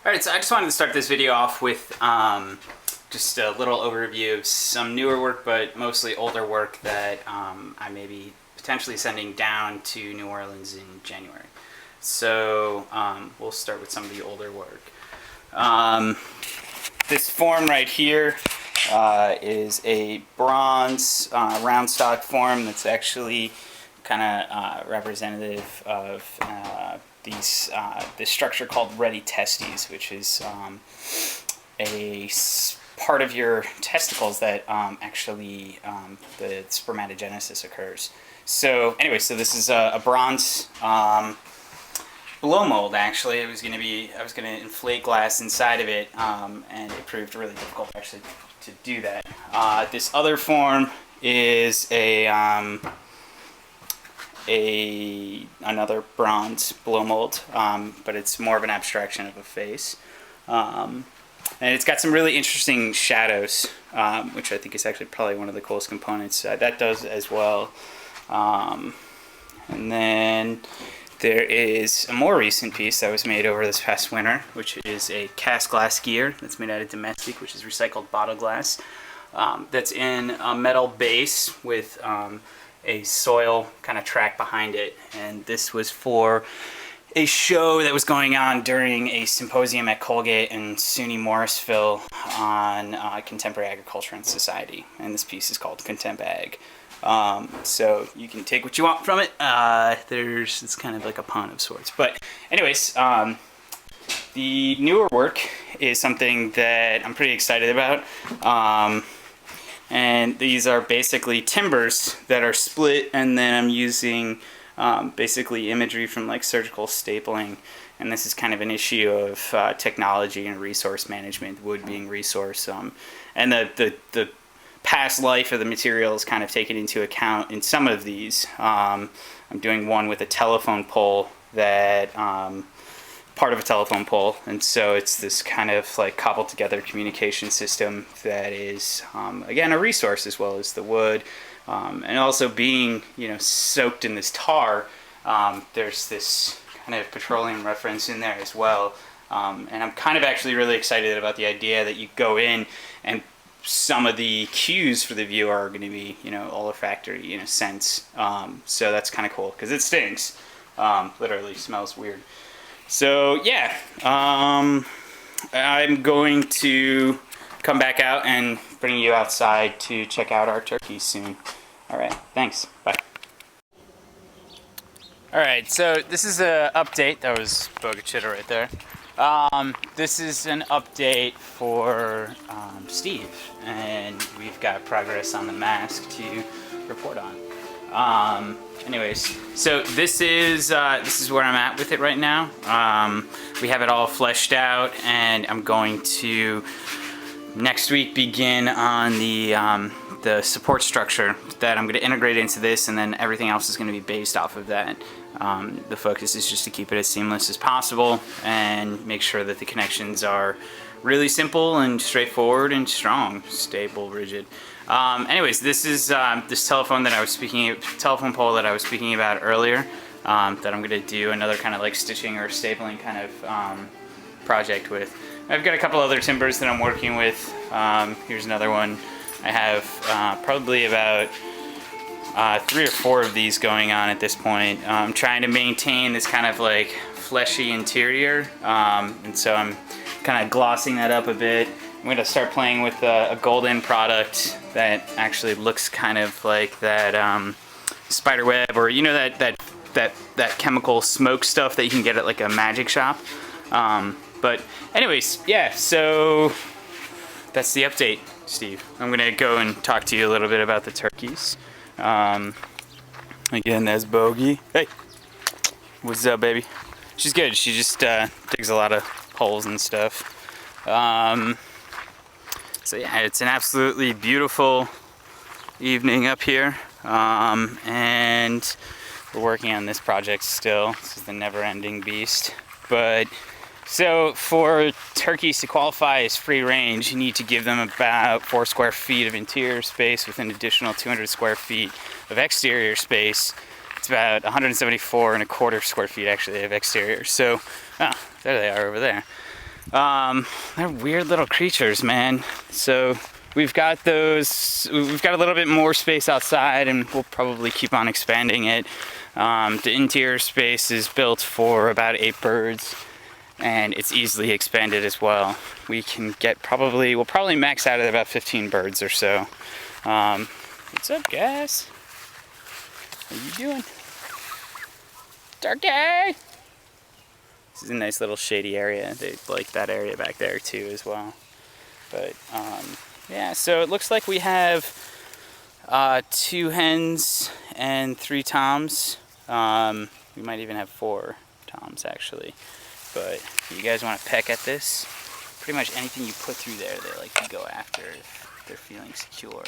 Alright, so I just wanted to start this video off with just a little overview of some newer work, but mostly older work that I may be potentially sending down to New Orleans in January. So we'll start with some of the older work. This form right here is a bronze round stock form that's actually kind of representative of this structure called ready testes, which is a part of your testicles that actually the spermatogenesis occurs. So anyway, so this is a bronze blow mold. Actually, I was going to inflate glass inside of it, and it proved really difficult actually to do that. This other form is another bronze blow mold, but it's more of an abstraction of a face. And it's got some really interesting shadows, which I think is actually probably one of the coolest components. That does as well. And then there is a more recent piece that was made over this past winter, which is a cast glass gear that's made out of domestic, which is recycled bottle glass. That's in a metal base with a soil kind of track behind it, and this was for a show that was going on during a symposium at Colgate and SUNY Morrisville on contemporary agriculture and society, and this piece is called Contemp Ag. So you can take what you want from it. It's kind of like a pun of sorts, but anyways, the newer work is something that I'm pretty excited about. And these are basically timbers that are split, and then I'm using basically imagery from like surgical stapling, and this is kind of an issue of technology and resource management, wood being resource, and the past life of the material is kind of taken into account in some of these. I'm doing one with a telephone pole that part of a telephone pole, and so it's this kind of like cobbled together communication system that is again a resource as well as the wood, and also being soaked in this tar. There's this kind of petroleum reference in there as well, and I'm kind of actually really excited about the idea that you go in and some of the cues for the viewer are going to be olfactory scents, so that's kind of cool because it stinks, literally smells weird. So yeah, I'm going to come back out and bring you outside to check out our turkeys soon. Alright, thanks, bye. Alright, so this is an update. That was Bogachitta right there. This is an update for Steve, and we've got progress on the mask to report on. Anyways, so this is where I'm at with it right now. We have it all fleshed out, and I'm going to next week begin on the support structure that I'm going to integrate into this, and then everything else is going to be based off of that. The focus is just to keep it as seamless as possible and make sure that the connections are really simple and straightforward and strong, stable, rigid. Anyways, this is this telephone pole that I was speaking about earlier, that I'm going to do another kind of like stitching or stapling kind of project with. I've got a couple other timbers that I'm working with. Here's another one. I have probably about 3 or 4 of these going on at this point. I'm trying to maintain this kind of like fleshy interior, and so I'm kind of glossing that up a bit. I'm going to start playing with a golden product that actually looks kind of like that spider web, or that chemical smoke stuff that you can get at like a magic shop. But anyways, yeah, so that's the update, Steve. I'm going to go and talk to you a little bit about the turkeys. Again, that's Bogey. Hey, what's up, baby? She's good. She just digs a lot of holes and stuff. So yeah, it's an absolutely beautiful evening up here, and we're working on this project still. This is the never-ending beast. But so for turkeys to qualify as free range, you need to give them about 4 square feet of interior space with an additional 200 square feet of exterior space. It's about 174 and a quarter square feet actually of exterior. So, there they are over there. They're weird little creatures, man. So we've got those. We've got a little bit more space outside, and we'll probably keep on expanding it. The interior space is built for about 8 birds, and it's easily expanded as well. We can get we'll probably max out at about 15 birds or so. What's up, guys? How you doing? Turkey! This is a nice little shady area. They like that area back there too as well. But yeah, so it looks like we have 2 hens and 3 toms. We might even have 4 toms actually. But if you guys want to peck at this, pretty much anything you put through there, they like to go after if they're feeling secure.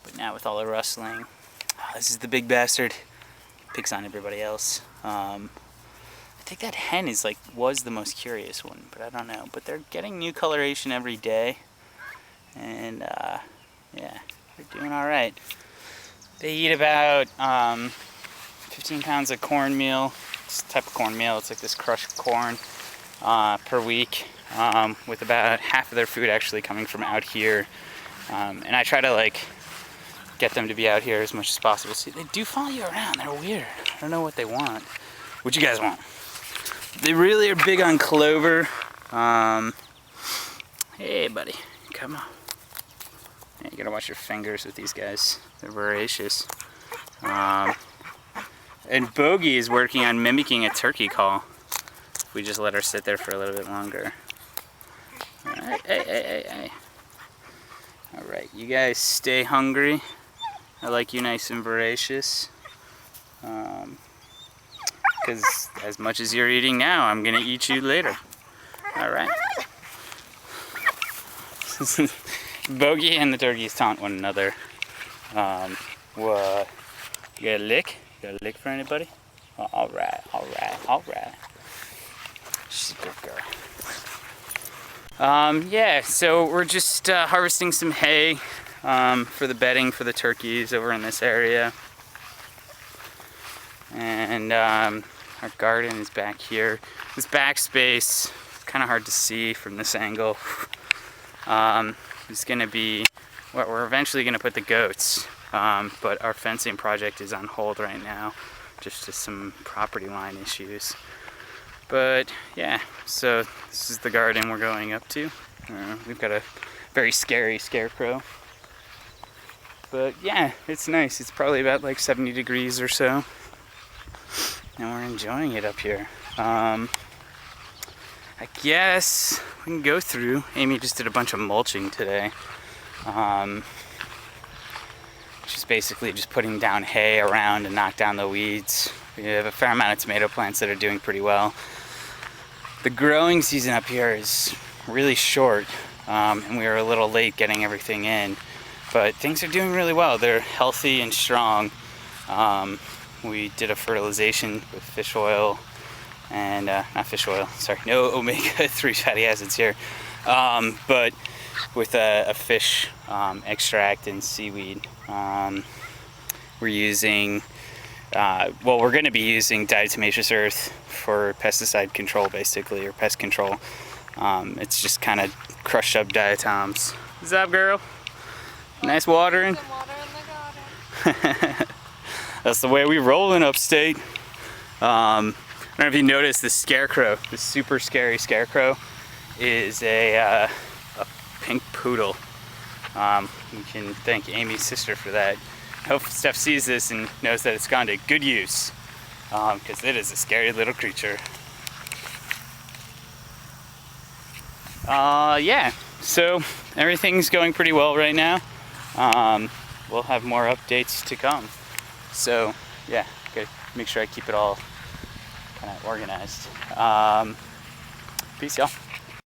But now with all the rustling, this is the big bastard. Picks on everybody else. I think that hen was the most curious one, but I don't know. But they're getting new coloration every day, and yeah, they're doing all right. They eat about 15 pounds of cornmeal. This type of cornmeal, it's like this crushed corn, per week, with about half of their food actually coming from out here. And I try to get them to be out here as much as possible. See, they do follow you around. They're weird. I don't know what they want. What you guys want? They really are big on clover. Hey, buddy, come on. Yeah, you gotta watch your fingers with these guys. They're voracious. And Bogey is working on mimicking a turkey call. If we just let her sit there for a little bit longer. All right, hey. All right, you guys stay hungry. I like you nice and voracious. Because as much as you're eating now, I'm gonna eat you later. All right. Bogey and the turkeys taunt one another. What? You got a lick? You got a lick for anybody? Oh, all right. She's a good girl. Yeah, so we're just harvesting some hay for the bedding for the turkeys over in this area. And our garden is back here. This back space, kind of hard to see from this angle. It's gonna be, well, we're eventually gonna put the goats, but our fencing project is on hold right now, just to some property line issues. But yeah, so this is the garden we're going up to. We've got a very scary scarecrow. But yeah, it's nice. It's probably about 70 degrees or so. And we're enjoying it up here. I guess we can go through. Amy just did a bunch of mulching today. She's basically just putting down hay around and knock down the weeds. We have a fair amount of tomato plants that are doing pretty well. The growing season up here is really short, and we were a little late getting everything in. But things are doing really well. They're healthy and strong. We did a fertilization with fish oil and not fish oil, sorry, no omega-3 fatty acids here, but with a fish extract and seaweed. We're using, we're going to be using diatomaceous earth for pesticide control, basically, or pest control. It's just kind of crushed up diatoms. What's up, girl? Nice watering. Some water in the garden. That's the way we roll in upstate. I don't know if you noticed, this scarecrow, this super scary scarecrow, is a pink poodle. We can thank Amy's sister for that. I hope Steph sees this and knows that it's gone to good use, because it is a scary little creature. Yeah, so everything's going pretty well right now. We'll have more updates to come. So yeah, gotta make sure I keep it all kind of organized. Peace, y'all.